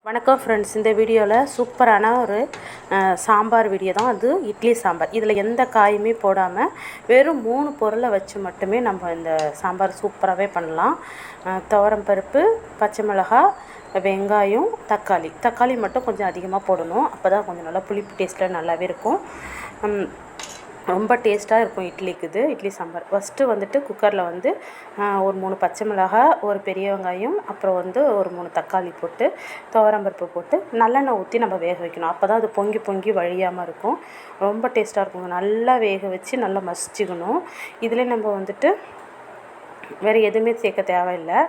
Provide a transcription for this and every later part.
வணக்கம் ஃப்ரெண்ட்ஸ், இந்த வீடியோவில் சூப்பரான ஒரு சாம்பார் வீடியோ தான். அது இட்லி சாம்பார். இதில் எந்த காயுமே போடாமல் வெறும் 3 பொருளை வச்சு மட்டுமே நம்ம இந்த சாம்பார் சூப்பராகவே பண்ணலாம். துவரம் பருப்பு, பச்சை மிளகாய், வெங்காயம், தக்காளி மட்டும் கொஞ்சம் அதிகமாக போடணும். அப்போ தான் கொஞ்சம் நல்லா புளிப்பு டேஸ்ட்டில் நல்லாவே இருக்கும். ரொம்ப டேஸ்ட்டாக இருக்கும் இட்லிக்கு. இட்லி சாம்பார் ஃபஸ்ட்டு வந்துட்டு குக்கரில் ஒரு 3 பச்சை மிளகாய், ஒரு பெரிய வெங்காயம், அப்புறம் ஒரு 3 தக்காளி போட்டு துவரம்பருப்பு போட்டு நல்லெண்ணெய் ஊற்றி நம்ம வேக வைக்கணும். அப்போ தான் அது பொங்கி பொங்கி வழியாமல் இருக்கும். ரொம்ப டேஸ்ட்டாக இருக்குங்க. நல்லா வேக வச்சு நல்லா மசிச்சுக்கணும். இதில் நம்ம வேறு எதுவுமே சேர்க்க தேவையில்லை.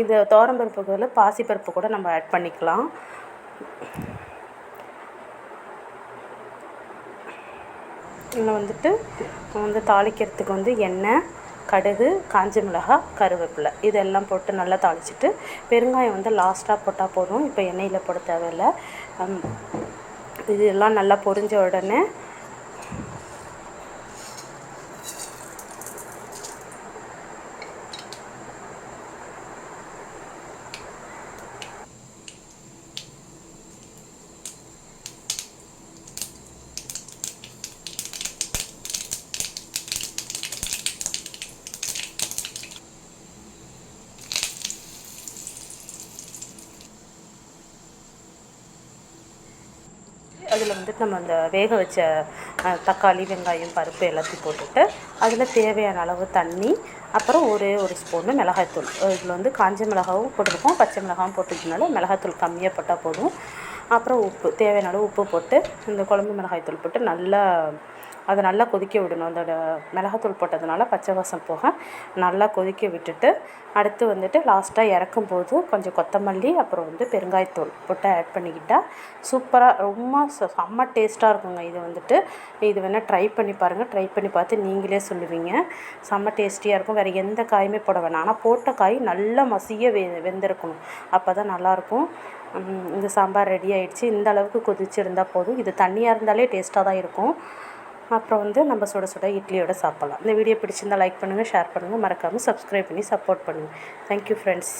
இது துவரம்பருப்புக்கு பதில் பாசிப்பருப்பு கூட நம்ம ஆட் பண்ணிக்கலாம். இதில் தாளிக்கிறதுக்கு எண்ணெய், கடுகு, காஞ்ச மிளகாய், கருவேப்பிலை இதெல்லாம் போட்டு நல்லா தாளிச்சிட்டு பெருங்காயம் லாஸ்ட்டாக போட்டால் போதும். இப்போ எண்ணெயில் போட தேவையில்லை. இதெல்லாம் நல்லா பொரிஞ்ச உடனே அதில் நம்ம அந்த வேக வச்ச தக்காளி, வெங்காயம், பருப்பு எல்லாத்தையும் போட்டுட்டு அதில் தேவையான அளவு தண்ணி, அப்புறம் ஒரே ஒரு ஸ்பூனு மிளகாய்த்தூள். இதில் காஞ்ச மிளகாவும் போட்டிருக்கோம், பச்சை மிளகாவும் போட்டுக்கிறதுனால மிளகாய்த்தூள் கம்மியாக போட்டால் போதும். அப்புறம் உப்பு, தேவையான அளவு உப்பு போட்டு இந்த குழம்பு மிளகாய்த்தூள் போட்டு அதை நல்லா கொதிக்க விடணும். அதோட மிளகாத்தூள் போட்டதுனால பச்சை வாசம் போக நல்லா கொதிக்க விட்டுட்டு அடுத்து லாஸ்ட்டாக இறக்கும் போது கொஞ்சம் கொத்தமல்லி, அப்புறம் பெருங்காயத்தூள் போட்டு ஆட் பண்ணிக்கிட்டால் சூப்பராக ரொம்ப செம்ம டேஸ்ட்டாக இருக்குங்க. இது வேணால் ட்ரை பண்ணி பாருங்கள். ட்ரை பண்ணி பார்த்து நீங்களே சொல்லுவீங்க. செம்ம டேஸ்டியாக இருக்கும். வேறு எந்த காயுமே போட வேணாம். ஆனால் போட்ட காய் நல்லா மசிய வெந்திருக்கணும். அப்போ தான் நல்லாயிருக்கும். இந்த சாம்பார் ரெடி ஆகிடுச்சு. இந்த அளவுக்கு கொதிச்சிருந்தால் போதும். இது தண்ணியாக இருந்தாலே டேஸ்ட்டாக தான் இருக்கும். அப்புறம் நம்ம சுட சுட இட்லியோட சாப்பிட்லாம். இந்த வீடியோ பிடிச்சிருந்தால் லைக் பண்ணுங்கள், ஷேர் பண்ணுங்கள், மறக்காமல் சப்ஸ்கிரைப் பண்ணி சப்போர்ட் பண்ணுங்கள். Thank you friends.